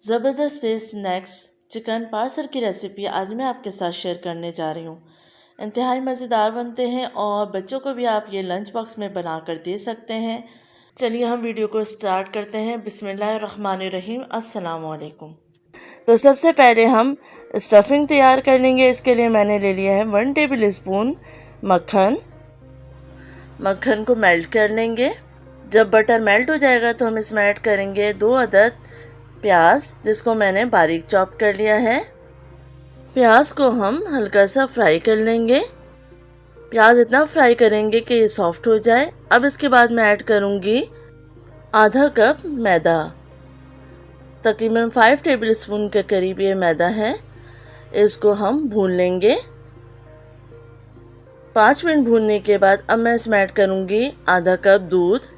ज़बरदस्त से snacks chicken parcel की रेसिपी आज मैं आपके साथ शेयर करने जा रही हूँ। इंतहाई मज़ेदार बनते हैं और बच्चों को भी आप ये लंच बॉक्स में बना कर दे सकते हैं। चलिए हम वीडियो को स्टार्ट करते हैं। बिस्मिल्लाहिर्रहमानिर्रहीम। अस्सलाम वालेकुम। तो सबसे पहले हम स्टफिंग तैयार कर लेंगे। इसके लिए मैंने ले लिया है 1 टेबल स्पून मक्खन। मक्खन को मेल्ट कर लेंगे। जब बटर मेल्ट हो जाएगा तो हम इसमें ऐड करेंगे 2 अदद प्याज, जिसको मैंने बारीक चॉप कर लिया है। प्याज को हम हल्का सा फ्राई कर लेंगे। प्याज इतना फ्राई करेंगे कि ये सॉफ्ट हो जाए। अब इसके बाद मैं ऐड करूँगी आधा कप मैदा, तकरीबन 5 टेबल स्पून के करीब ये मैदा है। इसको हम भून लेंगे। 5 मिनट भूनने के बाद अब मैं इसमें ऐड करूँगी आधा कप दूध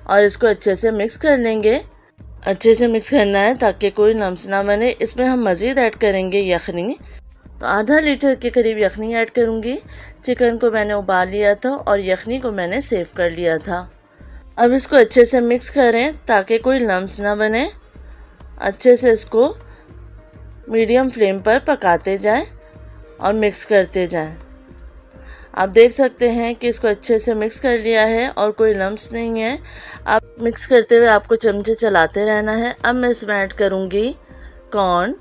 और इसको अच्छे से मिक्स कर लेंगे। अच्छे से मिक्स करना है ताकि कोई लम्स ना बने। इसमें हम मज़ीद ऐड करेंगे यखनी। तो आधा लीटर के करीब यखनी ऐड करूँगी। चिकन को मैंने उबाल लिया था और यखनी को मैंने सेव कर लिया था। अब इसको अच्छे से मिक्स करें ताकि कोई लम्स ना बने। अच्छे से इसको मीडियम फ्लेम पर पकाते जाएं और मिक्स करते जाएं। आप देख सकते हैं कि इसको अच्छे से मिक्स कर लिया है और कोई लम्स नहीं है। आप मिक्स करते हुए आपको चमचे चलाते रहना है। अब मैं इसमें ऐड करूँगी कॉर्न।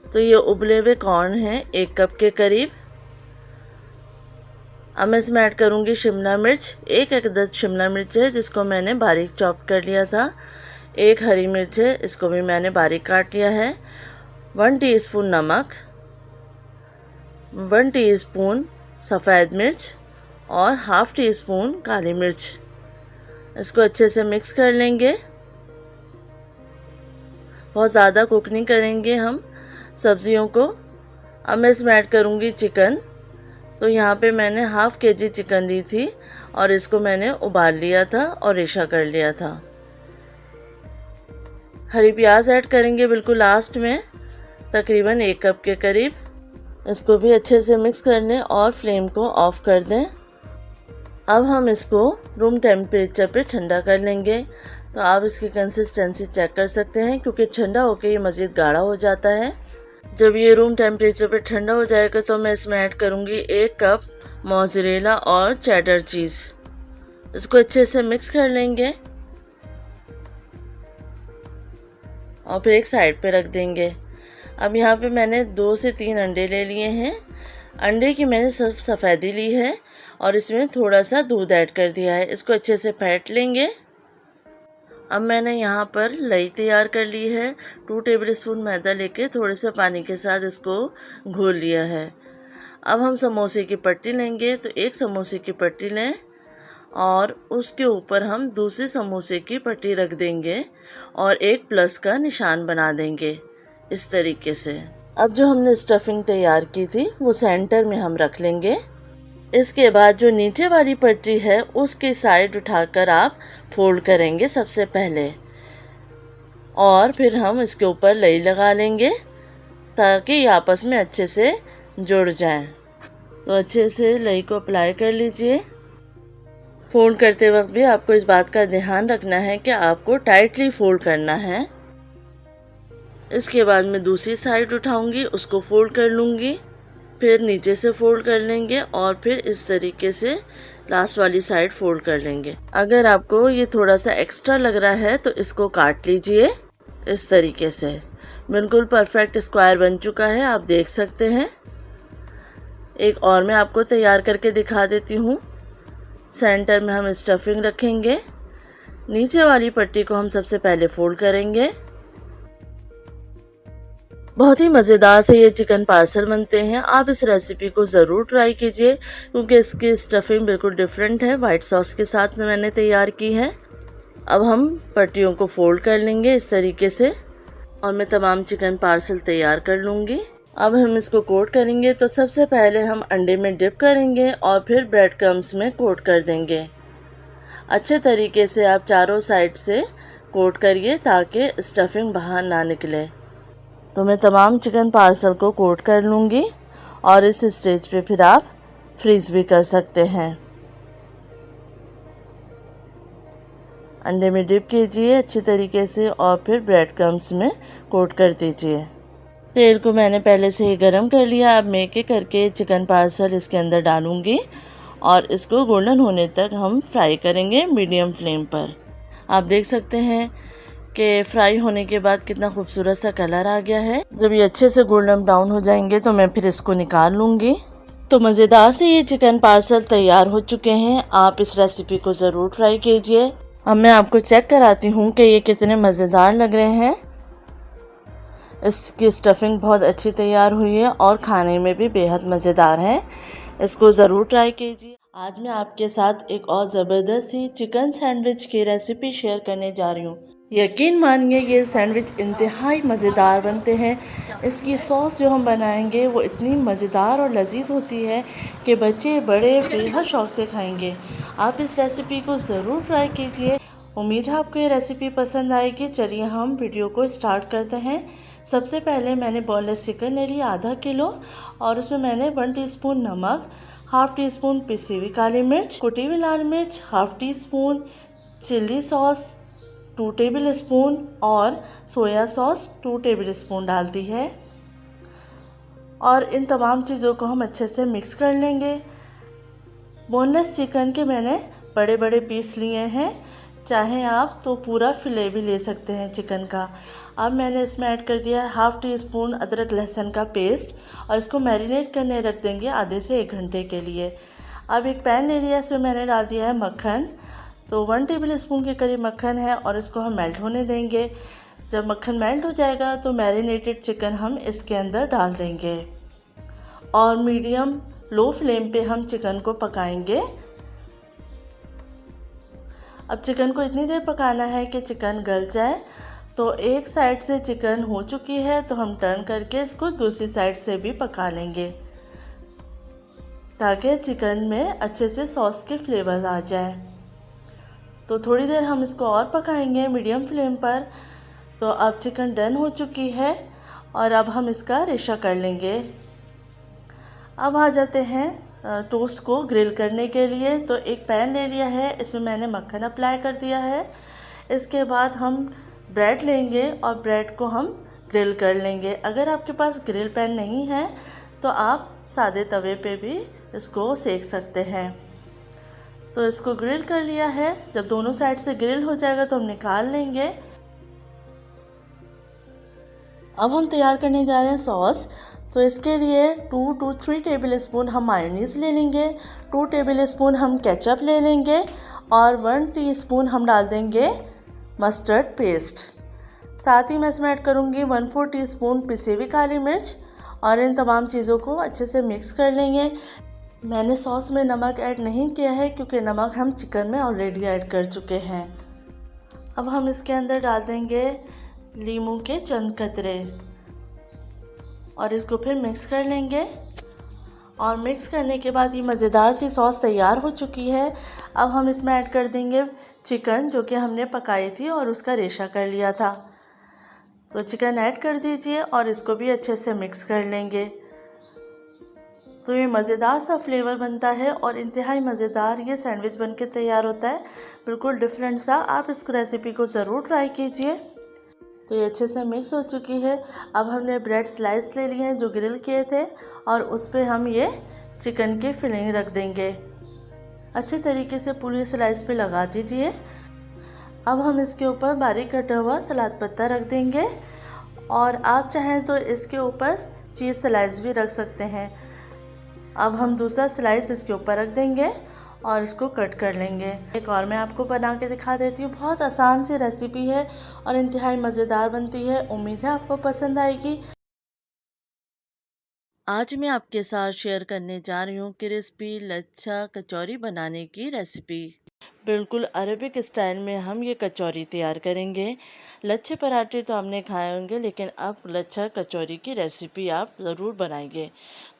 तो ये उबले हुए कॉर्न है 1 कप के करीब। अब मैं इसमें ऐड करूँगी शिमला मिर्च। 1 अदद शिमला मिर्च है जिसको मैंने बारीक चॉप कर लिया था। 1 हरी मिर्च है, इसको भी मैंने बारीक काट लिया है। 1 टीस्पून नमक, 1 टीस्पून सफ़ेद मिर्च और हाफ़ टी स्पून काली मिर्च। इसको अच्छे से मिक्स कर लेंगे। बहुत ज़्यादा कुक नहीं करेंगे हम सब्जियों को। अब मैं इसमें ऐड करूँगी चिकन। तो यहाँ पे मैंने हाफ़ केजी चिकन ली थी और इसको मैंने उबाल लिया था और रेशा कर लिया था। हरी प्याज ऐड करेंगे बिल्कुल लास्ट में, तकरीबन 1 कप के करीब। इसको भी अच्छे से मिक्स कर लें और फ्लेम को ऑफ कर दें। अब हम इसको रूम टेम्परेचर पे ठंडा कर लेंगे। तो आप इसकी कंसिस्टेंसी चेक कर सकते हैं क्योंकि ठंडा होकर ये मज़ीद गाढ़ा हो जाता है। जब ये रूम टेम्परेचर पे ठंडा हो जाएगा तो मैं इसमें ऐड करूँगी 1 कप मोज़रेला और चेडर चीज़। इसको अच्छे से मिक्स कर लेंगे और फिर एक साइड पे रख देंगे। अब यहाँ पे मैंने 2 से 3 अंडे ले लिए हैं। अंडे की मैंने सिर्फ सफ़ेदी ली है और इसमें थोड़ा सा दूध ऐड कर दिया है। इसको अच्छे से फेंट लेंगे। अब मैंने यहाँ पर लई तैयार कर ली है। 2 टेबल स्पून मैदा लेके थोड़े से पानी के साथ इसको घोल लिया है। अब हम समोसे की पट्टी लेंगे। तो 1 समोसे की पट्टी लें और उसके ऊपर हम दूसरे समोसे की पट्टी रख देंगे और एक प्लस का निशान बना देंगे इस तरीके से। अब जो हमने स्टफिंग तैयार की थी वो सेंटर में हम रख लेंगे। इसके बाद जो नीचे वाली पट्टी है उसकी साइड उठाकर आप फोल्ड करेंगे सबसे पहले और फिर हम इसके ऊपर लई लगा लेंगे ताकि ये आपस में अच्छे से जुड़ जाएं। तो अच्छे से लई को अप्लाई कर लीजिए। फोल्ड करते वक्त भी आपको इस बात का ध्यान रखना है कि आपको टाइटली फोल्ड करना है। इसके बाद मैं दूसरी साइड उठाऊंगी, उसको फोल्ड कर लूँगी, फिर नीचे से फोल्ड कर लेंगे और फिर इस तरीके से लास्ट वाली साइड फोल्ड कर लेंगे। अगर आपको ये थोड़ा सा एक्स्ट्रा लग रहा है तो इसको काट लीजिए इस तरीके से। बिल्कुल परफेक्ट स्क्वायर बन चुका है, आप देख सकते हैं। एक और मैं आपको तैयार करके दिखा देती हूँ। सेंटर में हम स्टफिंग रखेंगे। नीचे वाली पट्टी को हम सबसे पहले फोल्ड करेंगे। बहुत ही मज़ेदार से ये चिकन पार्सल बनते हैं। आप इस रेसिपी को ज़रूर ट्राई कीजिए क्योंकि इसकी स्टफिंग बिल्कुल डिफरेंट है। वाइट सॉस के साथ मैंने तैयार की है। अब हम पट्टियों को फोल्ड कर लेंगे इस तरीके से और मैं तमाम चिकन पार्सल तैयार कर लूँगी। अब हम इसको कोट करेंगे। तो सबसे पहले हम अंडे में डिप करेंगे और फिर ब्रेड क्रम्स में कोट कर देंगे। अच्छे तरीके से आप चारों साइड से कोट करिए ताकि स्टफिंग बाहर ना निकले। तो मैं तमाम चिकन पार्सल को कोट कर लूँगी और इस स्टेज पे फिर आप फ्रीज़ भी कर सकते हैं। अंडे में डिप कीजिए अच्छी तरीके से और फिर ब्रेड क्रम्स में कोट कर दीजिए। तेल को मैंने पहले से ही गरम कर लिया। अब मैं एक करके चिकन पार्सल इसके अंदर डालूँगी और इसको गोल्डन होने तक हम फ्राई करेंगे मीडियम फ्लेम पर। आप देख सकते हैं कि फ्राई होने के बाद कितना खूबसूरत सा कलर आ गया है। जब ये अच्छे से गोल्डन ब्राउन हो जाएंगे तो मैं फिर इसको निकाल लूँगी। तो मज़ेदार से ये चिकन पार्सल तैयार हो चुके हैं। आप इस रेसिपी को ज़रूर ट्राई कीजिए। अब मैं आपको चेक कराती हूँ कि ये कितने मज़ेदार लग रहे हैं। इसकी स्टफिंग बहुत अच्छी तैयार हुई है और खाने में भी बेहद मज़ेदार है। इसको ज़रूर ट्राई कीजिए। आज मैं आपके साथ एक और ज़बरदस्त सी चिकन सैंडविच की रेसिपी शेयर करने जा रही हूँ। यकीन मानिए ये सैंडविच इंतहाई मज़ेदार बनते हैं। इसकी सॉस जो हम बनाएंगे वो इतनी मज़ेदार और लजीज होती है कि बच्चे बड़े बेहद शौक़ से खाएंगे। आप इस रेसिपी को ज़रूर ट्राई कीजिए। उम्मीद है आपको ये रेसिपी पसंद आएगी। चलिए हम वीडियो को स्टार्ट करते हैं। सबसे पहले मैंने बोनलेस चिकन ले लिया आधा किलो और उसमें मैंने 1 टीस्पून नमक, हाफ़ टी स्पून पिसी हुई काली मिर्च, कुटी हुई लाल मिर्च, half tea spoon chilli sauce 2 table spoon और सोया सॉस 2 टेबल स्पून डाल दी है और इन तमाम चीज़ों को हम अच्छे से मिक्स कर लेंगे। बोनलेस चिकन के मैंने बड़े बड़े पीस लिए हैं, चाहे आप तो पूरा फिले भी ले सकते हैं चिकन का। अब मैंने इसमें ऐड कर दिया है हाफ़ टी स्पून अदरक लहसुन का पेस्ट और इसको मैरिनेट करने रख देंगे आधे से 1 घंटे के लिए। अब एक पैन ले लिया, इसमें मैंने डाल दिया है मक्खन। तो 1 टेबल स्पून के करीब मक्खन है और इसको हम मेल्ट होने देंगे। जब मक्खन मेल्ट हो जाएगा तो मैरिनेटेड चिकन हम इसके अंदर डाल देंगे और मीडियम लो फ्लेम पे हम चिकन को पकाएंगे। अब चिकन को इतनी देर पकाना है कि चिकन गल जाए। तो एक साइड से चिकन हो चुकी है तो हम टर्न करके इसको दूसरी साइड से भी पका लेंगे ताकि चिकन में अच्छे से सॉस के फ्लेवर्स आ जाए। तो थोड़ी देर हम इसको और पकाएंगे मीडियम फ्लेम पर। तो अब चिकन डन हो चुकी है और अब हम इसका रेशा कर लेंगे। अब आ जाते हैं टोस्ट को ग्रिल करने के लिए। तो एक पैन ले लिया है, इसमें मैंने मक्खन अप्लाई कर दिया है। इसके बाद हम ब्रेड लेंगे और ब्रेड को हम ग्रिल कर लेंगे। अगर आपके पास ग्रिल पैन नहीं है तो आप सादे तवे पे भी इसको सेक सकते हैं। तो इसको ग्रिल कर लिया है। जब दोनों साइड से ग्रिल हो जाएगा तो हम निकाल लेंगे। अब हम तैयार करने जा रहे हैं सॉस। तो इसके लिए 2 to 3 टेबल स्पून हम मायोनीज़ ले लेंगे, 2 टेबल स्पून हम केचप ले लेंगे और 1 टीस्पून हम डाल देंगे मस्टर्ड पेस्ट। साथ ही मैं इसमें ऐड करूँगी 1/4 टीस्पून पिसी हुई काली मिर्च और इन तमाम चीज़ों को अच्छे से मिक्स कर लेंगे। मैंने सॉस में नमक ऐड नहीं किया है क्योंकि नमक हम चिकन में ऑलरेडी ऐड कर चुके हैं। अब हम इसके अंदर डाल देंगे नींबू के चंद कतरे और इसको फिर मिक्स कर लेंगे। और मिक्स करने के बाद ये मज़ेदार सी सॉस तैयार हो चुकी है। अब हम इसमें ऐड कर देंगे चिकन जो कि हमने पकाई थी और उसका रेशा कर लिया था। तो चिकन ऐड कर दीजिए और इसको भी अच्छे से मिक्स कर लेंगे। तो ये मज़ेदार सा फ्लेवर बनता है और इंतहाई मज़ेदार ये सैंडविच बनके तैयार होता है, बिल्कुल डिफरेंट सा। आप इस रेसिपी को ज़रूर ट्राई कीजिए। तो ये अच्छे से मिक्स हो चुकी है। अब हमने ब्रेड स्लाइस ले लिए हैं जो ग्रिल किए थे और उस पर हम ये चिकन की फिलिंग रख देंगे। अच्छे तरीके से पूरी स्लाइस पे लगा दीजिए। अब हम इसके ऊपर बारीक कटा हुआ सलाद पत्ता रख देंगे और आप चाहें तो इसके ऊपर चीज़ स्लाइस भी रख सकते हैं। अब हम दूसरा स्लाइस इसके ऊपर रख देंगे और इसको कट कर लेंगे। एक और मैं आपको बना के दिखा देती हूँ। बहुत आसान सी रेसिपी है और इंतहाई मज़ेदार बनती है। उम्मीद है आपको पसंद आएगी। आज मैं आपके साथ शेयर करने जा रही हूँ क्रिस्पी लच्छा कचौरी बनाने की रेसिपी। बिल्कुल अरेबिक स्टाइल में हम ये कचौरी तैयार करेंगे। लच्छे पराठे तो आपने खाए होंगे, लेकिन अब लच्छा कचौरी की रेसिपी आप ज़रूर बनाएंगे।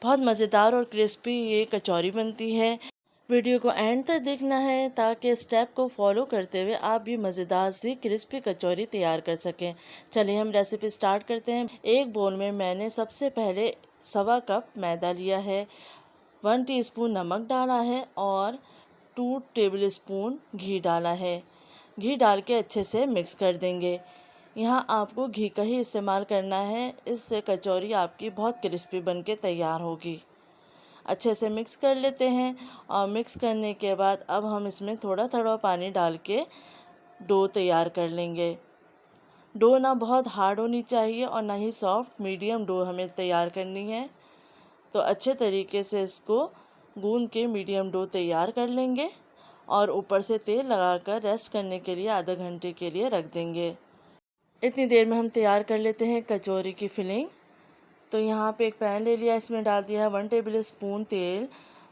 बहुत मज़ेदार और क्रिस्पी ये कचौरी बनती है। वीडियो को एंड तक देखना है ताकि स्टेप को फॉलो करते हुए आप भी मज़ेदार सी क्रिस्पी कचौरी तैयार कर सकें। चलिए हम रेसिपी स्टार्ट करते हैं। एक बोल में मैंने सबसे पहले 1.25 कप मैदा लिया है, 1 टीस्पून नमक डाला है और 2 टेबल स्पून घी डाला है। घी डाल के अच्छे से मिक्स कर देंगे। यहाँ आपको घी का ही इस्तेमाल करना है, इससे कचौरी आपकी बहुत क्रिस्पी बन के तैयार होगी। अच्छे से मिक्स कर लेते हैं और मिक्स करने के बाद अब हम इसमें थोड़ा थोड़ा पानी डाल के डो तैयार कर लेंगे। डो ना बहुत हार्ड होनी चाहिए और ना ही सॉफ्ट, मीडियम डो हमें तैयार करनी है। तो अच्छे तरीके से इसको गूंद के मीडियम डो तैयार कर लेंगे और ऊपर से तेल लगाकर रेस्ट करने के लिए आधे घंटे के लिए रख देंगे। इतनी देर में हम तैयार कर लेते हैं कचौरी की फिलिंग। तो यहाँ पे एक पैन ले लिया, इसमें डाल दिया 1 टेबल स्पून तेल,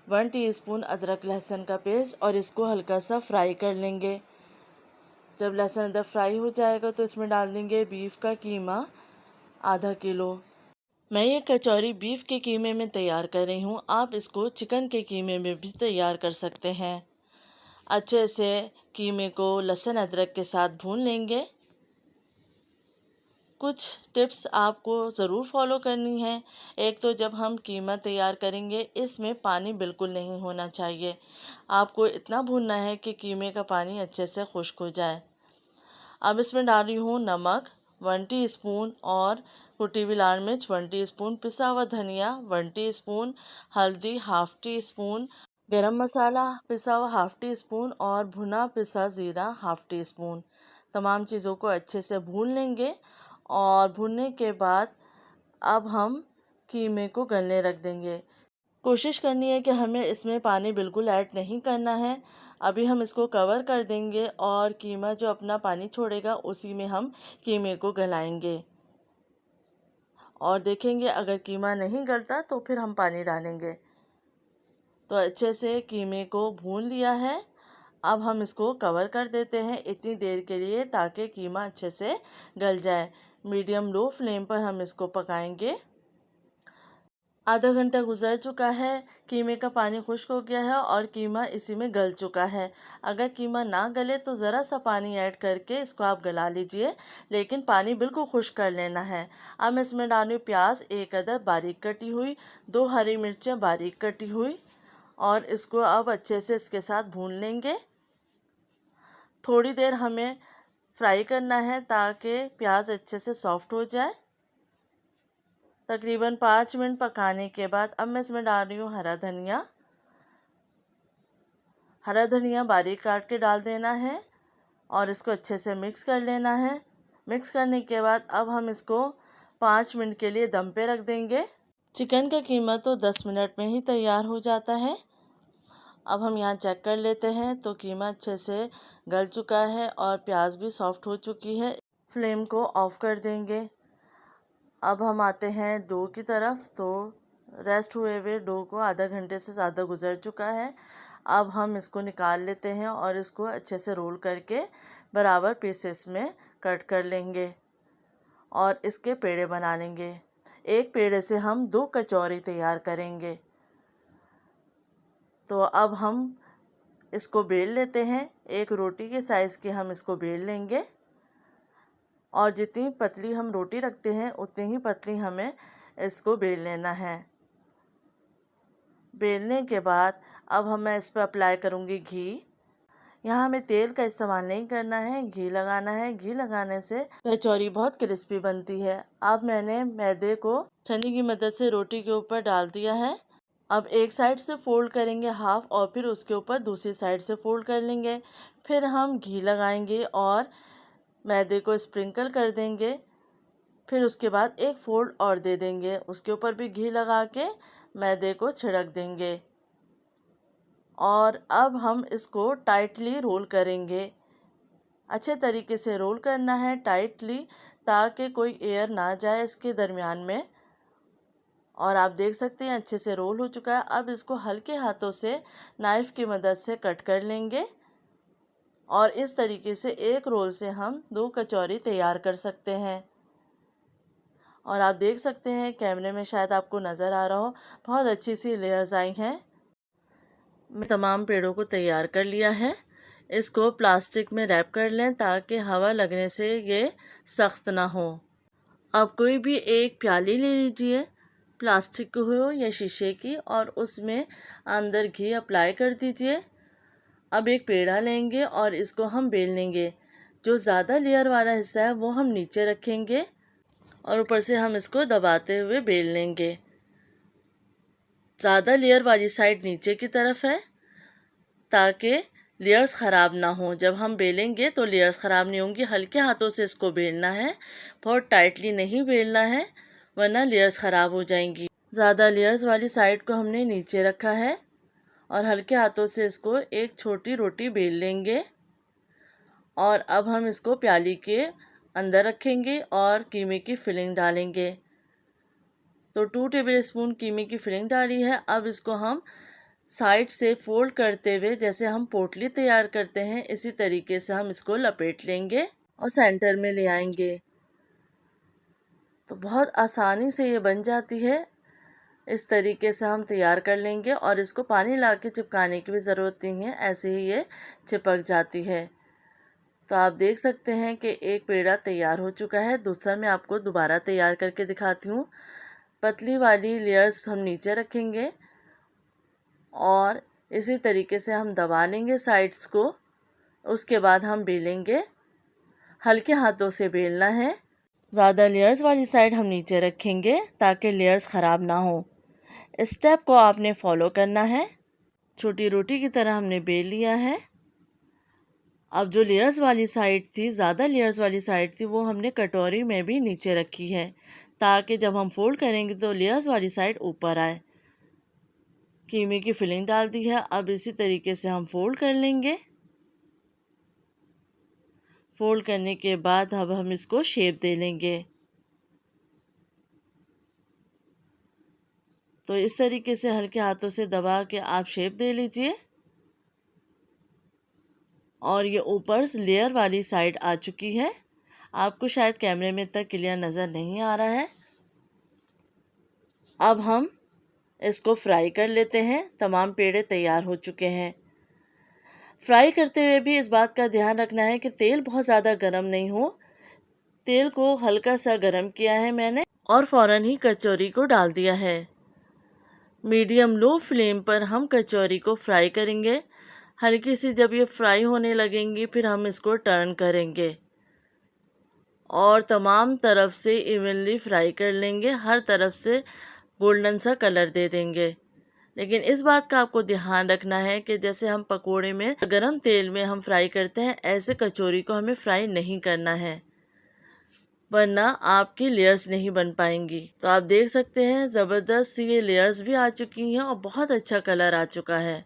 1 टीस्पून अदरक लहसुन का पेस्ट और इसको हल्का सा फ्राई कर लेंगे। जब लहसुन अदरक फ्राई हो जाएगा तो इसमें डाल देंगे बीफ का कीमा आधा किलो। मैं ये कचौरी बीफ के कीमे में तैयार कर रही हूँ, आप इसको चिकन के कीमे में भी तैयार कर सकते हैं। अच्छे से कीमे को लहसुन अदरक के साथ भून लेंगे। कुछ टिप्स आपको ज़रूर फॉलो करनी है। एक तो जब हम कीमा तैयार करेंगे इसमें पानी बिल्कुल नहीं होना चाहिए। आपको इतना भूनना है कि कीमे का पानी अच्छे से खुश्क हो जाए। अब इसमें डाल रही हूँ नमक 1 टीस्पून और कुटी हुई लाल मिर्च 1 टीस्पून, पिसा हुआ धनिया 1 टीस्पून, हल्दी हाफ़ टीस्पून, गरम मसाला पिसा हुआ हाफ़ टीस्पून और भुना पिसा ज़ीरा हाफ़ टीस्पून। तमाम चीज़ों को अच्छे से भून लेंगे और भूनने के बाद अब हम कीमे को गलने रख देंगे। कोशिश करनी है कि हमें इसमें पानी बिल्कुल ऐड नहीं करना है। अभी हम इसको कवर कर देंगे और कीमा जो अपना पानी छोड़ेगा उसी में हम कीमे को गलाएंगे और देखेंगे अगर कीमा नहीं गलता तो फिर हम पानी डालेंगे। तो अच्छे से कीमे को भून लिया है। अब हम इसको कवर कर देते हैं इतनी देर के लिए ताकि कीमा अच्छे से गल जाए। मीडियम लो फ्लेम पर हम इसको पकाएंगे। आधा घंटा गुजर चुका है, कीमे का पानी खुश्क हो गया है और कीमा इसी में गल चुका है। अगर कीमा ना गले तो ज़रा सा पानी ऐड करके इसको आप गला लीजिए, लेकिन पानी बिल्कुल खुश्क कर लेना है। अब मैं इसमें डालूँ प्याज 1 अदद बारीक कटी हुई, 2 हरी मिर्चें बारीक कटी हुई और इसको अब अच्छे से इसके साथ भून लेंगे। थोड़ी देर हमें फ्राई करना है ताकि प्याज अच्छे से सॉफ्ट हो जाए। तकरीबन 5 मिनट पकाने के बाद अब मैं इसमें डाल रही हूँ हरा धनिया। हरा धनिया बारीक काट के डाल देना है और इसको अच्छे से मिक्स कर लेना है। मिक्स करने के बाद अब हम इसको 5 मिनट के लिए दम पे रख देंगे। चिकन का कीमा तो 10 मिनट में ही तैयार हो जाता है। अब हम यहाँ चेक कर लेते हैं तो कीमा अच्छे से गल चुका है और प्याज भी सॉफ्ट हो चुकी है। फ्लेम को ऑफ कर देंगे। अब हम आते हैं डो की तरफ। तो रेस्ट हुए हुए डो को आधा घंटे से ज़्यादा गुजर चुका है। अब हम इसको निकाल लेते हैं और इसको अच्छे से रोल करके बराबर पीसेस में कट कर लेंगे और इसके पेड़े बना लेंगे। एक पेड़े से हम 2 कचौरी तैयार करेंगे। तो अब हम इसको बेल लेते हैं। एक रोटी के साइज़ के हम इसको बेल लेंगे और जितनी पतली हम रोटी रखते हैं उतनी ही पतली हमें इसको बेल लेना है। बेलने के बाद अब मैं इस पर अप्लाई करूँगी घी। यहाँ हमें तेल का इस्तेमाल नहीं करना है, घी लगाना है। घी लगाने से कचौरी बहुत क्रिस्पी बनती है। अब मैंने मैदे को छन्नी की मदद से रोटी के ऊपर डाल दिया है। अब एक साइड से फोल्ड करेंगे हाफ और फिर उसके ऊपर दूसरी साइड से फोल्ड कर लेंगे। फिर हम घी लगाएंगे और मैदे को स्प्रिंकल कर देंगे। फिर उसके बाद एक फोल्ड और दे देंगे, उसके ऊपर भी घी लगा के मैदे को छिड़क देंगे और अब हम इसको टाइटली रोल करेंगे। अच्छे तरीके से रोल करना है टाइटली ताकि कोई एयर ना जाए इसके दरमियान में। और आप देख सकते हैं अच्छे से रोल हो चुका है। अब इसको हल्के हाथों से नाइफ़ की मदद से कट कर लेंगे और इस तरीके से एक रोल से हम 2 कचौरी तैयार कर सकते हैं। और आप देख सकते हैं कैमरे में शायद आपको नज़र आ रहा हो, बहुत अच्छी सी लेयर्स आई हैं। मैं तमाम पेड़ों को तैयार कर लिया है। इसको प्लास्टिक में रैप कर लें ताकि हवा लगने से ये सख्त ना हो। अब कोई भी एक प्याली ले लीजिए, प्लास्टिक की हो या शीशे की, और उसमें अंदर घी अप्लाई कर दीजिए अब एक पेड़ा लेंगे और इसको हम बेल लेंगे। जो ज़्यादा लेयर वाला हिस्सा है वो हम नीचे रखेंगे और ऊपर से हम इसको दबाते हुए बेल लेंगे। ज़्यादा लेयर वाली साइड नीचे की तरफ है ताकि लेयर्स ख़राब ना हो। जब हम बेलेंगे तो लेयर्स ख़राब नहीं होंगी। हल्के हाथों से इसको बेलना है, बहुत टाइटली नहीं बेलना है वरना लेयर्स ख़राब हो जाएंगी। ज़्यादा लेयर्स वाली साइड को हमने नीचे रखा है और हल्के हाथों से इसको एक छोटी रोटी बेल लेंगे। और अब हम इसको प्याली के अंदर रखेंगे और कीमे की फिलिंग डालेंगे। तो 2 टेबलस्पून कीमे की फिलिंग डाली है। अब इसको हम साइड से फोल्ड करते हुए जैसे हम पोटली तैयार करते हैं इसी तरीके से हम इसको लपेट लेंगे और सेंटर में ले आएंगे। तो बहुत आसानी से ये बन जाती है। इस तरीके से हम तैयार कर लेंगे और इसको पानी ला के चिपकाने की भी ज़रूरत नहीं है, ऐसे ही ये चिपक जाती है। तो आप देख सकते हैं कि एक पेड़ा तैयार हो चुका है। दूसरा मैं आपको दोबारा तैयार करके दिखाती हूँ। पतली वाली लेयर्स हम नीचे रखेंगे और इसी तरीके से हम दबा लेंगे साइड्स को। उसके बाद हम बेलेंगे, हल्के हाथों से बेलना है। ज़्यादा लेयर्स वाली साइड हम नीचे रखेंगे ताकि लेयर्स ख़राब ना हो। इस स्टेप को आपने फॉलो करना है। छोटी रोटी की तरह हमने बेल लिया है। अब जो लेयर्स वाली साइड थी, ज़्यादा लेयर्स वाली साइड थी, वो हमने कटोरी में भी नीचे रखी है ताकि जब हम फोल्ड करेंगे तो लेयर्स वाली साइड ऊपर आए। कीमे की फिलिंग डाल दी है। अब इसी तरीके से हम फोल्ड कर लेंगे। फोल्ड करने के बाद अब हम इसको शेप दे लेंगे। तो इस तरीके से हल्के हाथों से दबा के आप शेप दे लीजिए। और ये ऊपर लेयर वाली साइड आ चुकी है। आपको शायद कैमरे में तक क्लियर नज़र नहीं आ रहा है। अब हम इसको फ्राई कर लेते हैं। तमाम पेड़े तैयार हो चुके हैं। फ्राई करते हुए भी इस बात का ध्यान रखना है कि तेल बहुत ज़्यादा गर्म नहीं हो। तेल को हल्का सा गर्म किया है मैंने और फ़ौरन ही कचौरी को डाल दिया है। मीडियम लो फ्लेम पर हम कचौरी को फ्राई करेंगे। हल्की सी जब ये फ्राई होने लगेंगी फिर हम इसको टर्न करेंगे और तमाम तरफ से इवनली फ्राई कर लेंगे। हर तरफ से गोल्डन सा कलर दे देंगे। लेकिन इस बात का आपको ध्यान रखना है कि जैसे हम पकोड़े में गरम तेल में हम फ्राई करते हैं, ऐसे कचौरी को हमें फ्राई नहीं करना है वरना आपकी लेयर्स नहीं बन पाएंगी। तो आप देख सकते हैं ज़बरदस्त ये लेयर्स भी आ चुकी हैं और बहुत अच्छा कलर आ चुका है।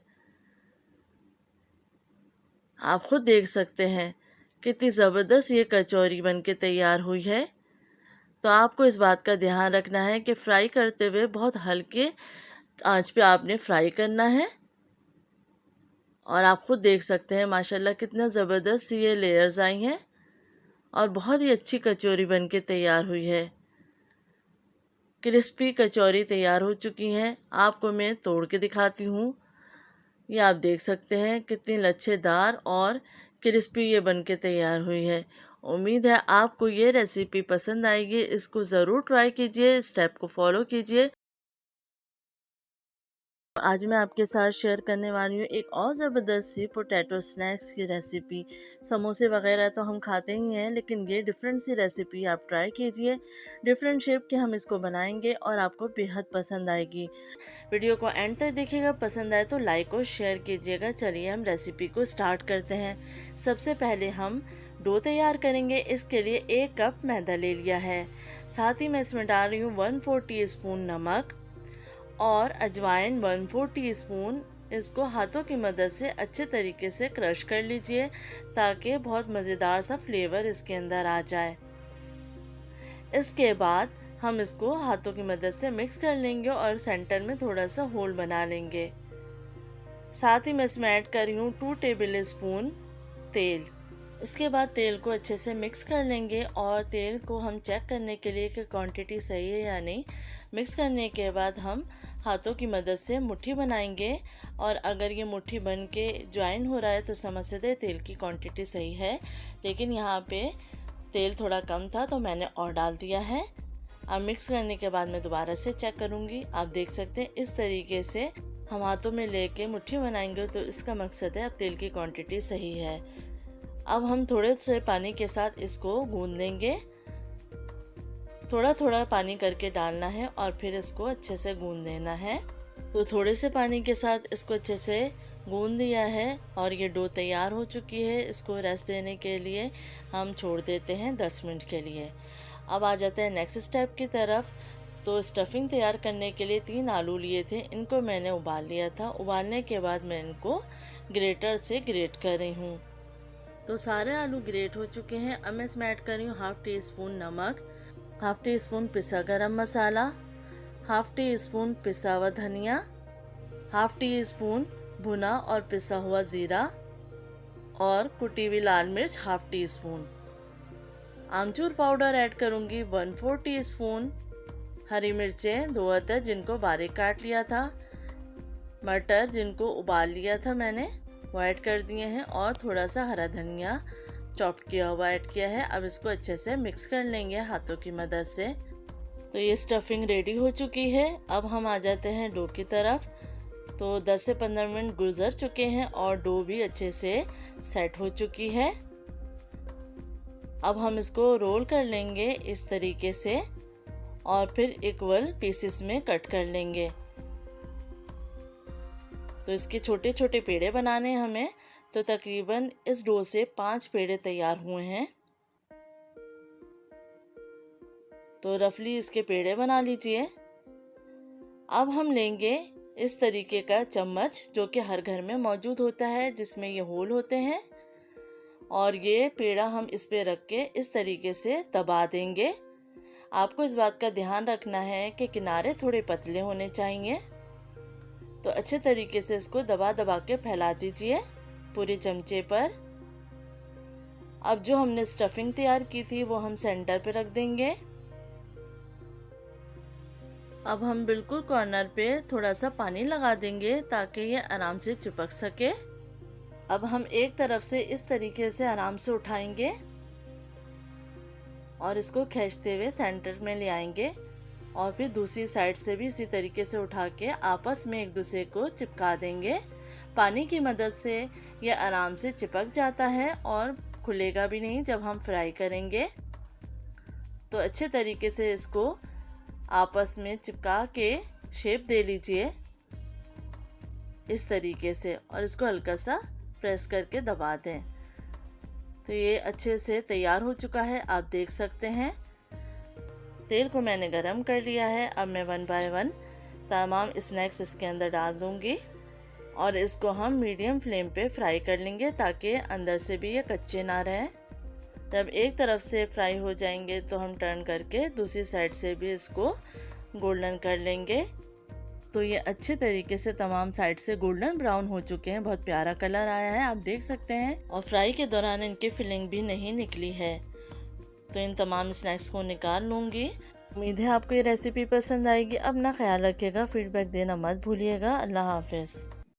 आप खुद देख सकते हैं कितनी ज़बरदस्त ये कचौरी बनके तैयार हुई है। तो आपको इस बात का ध्यान रखना है कि फ्राई करते हुए बहुत हल्के आंच पे आपने फ्राई करना है। और आप खुद देख सकते हैं माशाल्लाह कितना ज़बरदस्त ये लेयर्स आई हैं और बहुत ही अच्छी कचौरी बनके तैयार हुई है। क्रिस्पी कचौरी तैयार हो चुकी हैं। आपको मैं तोड़ के दिखाती हूँ। ये आप देख सकते हैं कितनी लच्छेदार और क्रिस्पी ये बनके तैयार हुई है। उम्मीद है आपको ये रेसिपी पसंद आएगी। इसको ज़रूर ट्राई कीजिए, स्टेप को फॉलो कीजिए। आज मैं आपके साथ शेयर करने वाली हूँ एक और ज़बरदस्त सी पोटैटो स्नैक्स की रेसिपी। समोसे वगैरह तो हम खाते ही हैं, लेकिन ये डिफरेंट सी रेसिपी आप ट्राई कीजिए। डिफरेंट शेप के हम इसको बनाएंगे और आपको बेहद पसंद आएगी। वीडियो को एंड तक देखिएगा। पसंद आए तो लाइक और शेयर कीजिएगा। चलिए हम रेसिपी को स्टार्ट करते हैं। सबसे पहले हम डो तैयार करेंगे। इसके लिए 1 कप मैदा ले लिया है। साथ ही मैं इसमें डाल रही हूँ 1/4 टीस्पून नमक और अजवाइन 1/4 टीस्पून। इसको हाथों की मदद से अच्छे तरीके से क्रश कर लीजिए ताकि बहुत मज़ेदार सा फ्लेवर इसके अंदर आ जाए। इसके बाद हम इसको हाथों की मदद से मिक्स कर लेंगे और सेंटर में थोड़ा सा होल बना लेंगे। साथ ही मैं इसमें ऐड कर रही हूँ 2 टेबल स्पून तेल। इसके बाद तेल को अच्छे से मिक्स कर लेंगे और तेल को हम चेक करने के लिए कि क्वांटिटी सही है या नहीं। मिक्स करने के बाद हम हाथों की मदद से मुट्ठी बनाएंगे और अगर ये मुट्ठी बन के ज्वाइन हो रहा है तो समझ से दे तेल की क्वांटिटी सही है। लेकिन यहाँ पे तेल थोड़ा कम था तो मैंने और डाल दिया है। अब मिक्स करने के बाद मैं दोबारा से चेक करूँगी। आप देख सकते हैं इस तरीके से हम हाथों में लेके मुट्ठी बनाएंगे तो इसका मकसद है अब तेल की क्वांटिटी सही है। अब हम थोड़े से पानी के साथ इसको गूंद लेंगे। थोड़ा थोड़ा पानी करके डालना है और फिर इसको अच्छे से गूंद देना है। तो थोड़े से पानी के साथ इसको अच्छे से गूंद दिया है और ये डो तैयार हो चुकी है। इसको रेस्ट देने के लिए हम छोड़ देते हैं 10 मिनट के लिए। अब आ जाते हैं नेक्स्ट स्टेप की तरफ। तो स्टफिंग तैयार करने के लिए 3 आलू लिए थे, इनको मैंने उबाल लिया था। उबालने के बाद मैं इनको ग्रेटर से ग्रेट कर रही हूँ। तो सारे आलू ग्रेट हो चुके हैं। अब मैं इसमें ऐड कर रही हूँ हाफ़ टी स्पून नमक, हाफ़ टी स्पून पिसा गरम मसाला, हाफ़ टी स्पून पिसा हुआ धनिया, हाफ़ टी स्पून भुना और पिसा हुआ ज़ीरा और कुटी हुई लाल मिर्च हाफ़ टी स्पून। आमचूर पाउडर ऐड करूँगी 1/4 टी स्पून। हरी मिर्चें 2 अदद जिनको बारीक काट लिया था, मटर जिनको उबाल लिया था मैंने वो ऐड कर दिए हैं और थोड़ा सा हरा धनिया चॉप किया हुआ ऐड किया है। अब इसको अच्छे से मिक्स कर लेंगे हाथों की मदद से। तो ये स्टफिंग रेडी हो चुकी है। अब हम आ जाते हैं डो की तरफ। तो 10 से 15 मिनट गुजर चुके हैं और डो भी अच्छे से सेट हो चुकी है। अब हम इसको रोल कर लेंगे इस तरीके से और फिर इक्वल पीसेस में कट कर लेंगे। तो इसके छोटे छोटे पेड़े बनाने हैं हमें। तो तकरीबन इस डो से 5 पेड़े तैयार हुए हैं। तो रफली इसके पेड़े बना लीजिए। अब हम लेंगे इस तरीके का चम्मच जो कि हर घर में मौजूद होता है, जिसमें ये होल होते हैं, और ये पेड़ा हम इस पे रख के इस तरीके से दबा देंगे। आपको इस बात का ध्यान रखना है कि किनारे थोड़े पतले होने चाहिए। तो अच्छे तरीके से इसको दबा दबा के फैला दीजिए पूरे चमचे पर। अब जो हमने स्टफिंग तैयार की थी वो हम सेंटर पे रख देंगे। अब हम बिल्कुल कॉर्नर पे थोड़ा सा पानी लगा देंगे ताकि ये आराम से चिपक सके। अब हम एक तरफ से इस तरीके से आराम से उठाएंगे और इसको खींचते हुए सेंटर में ले आएंगे और फिर दूसरी साइड से भी इसी तरीके से उठा के आपस में एक दूसरे को चिपका देंगे। पानी की मदद से ये आराम से चिपक जाता है और खुलेगा भी नहीं जब हम फ्राई करेंगे। तो अच्छे तरीके से इसको आपस में चिपका के शेप दे लीजिए इस तरीके से और इसको हल्का सा प्रेस करके दबा दें। तो ये अच्छे से तैयार हो चुका है, आप देख सकते हैं। तेल को मैंने गरम कर लिया है। अब मैं 1 बाय 1 तमाम स्नैक्स इसके अंदर डाल दूंगी और इसको हम मीडियम फ्लेम पे फ्राई कर लेंगे ताकि अंदर से भी ये कच्चे ना रहे। जब एक तरफ से फ्राई हो जाएंगे तो हम टर्न करके दूसरी साइड से भी इसको गोल्डन कर लेंगे। तो ये अच्छे तरीके से तमाम साइड से गोल्डन ब्राउन हो चुके हैं, बहुत प्यारा कलर आया है, आप देख सकते हैं। और फ्राई के दौरान इनकी फिलिंग भी नहीं निकली है। तो इन तमाम स्नैक्स को निकाल लूँगी। उम्मीद है आपको ये रेसिपी पसंद आएगी। अपना ख्याल रखिएगा, फीडबैक देना मत भूलिएगा। अल्लाह हाफिज़।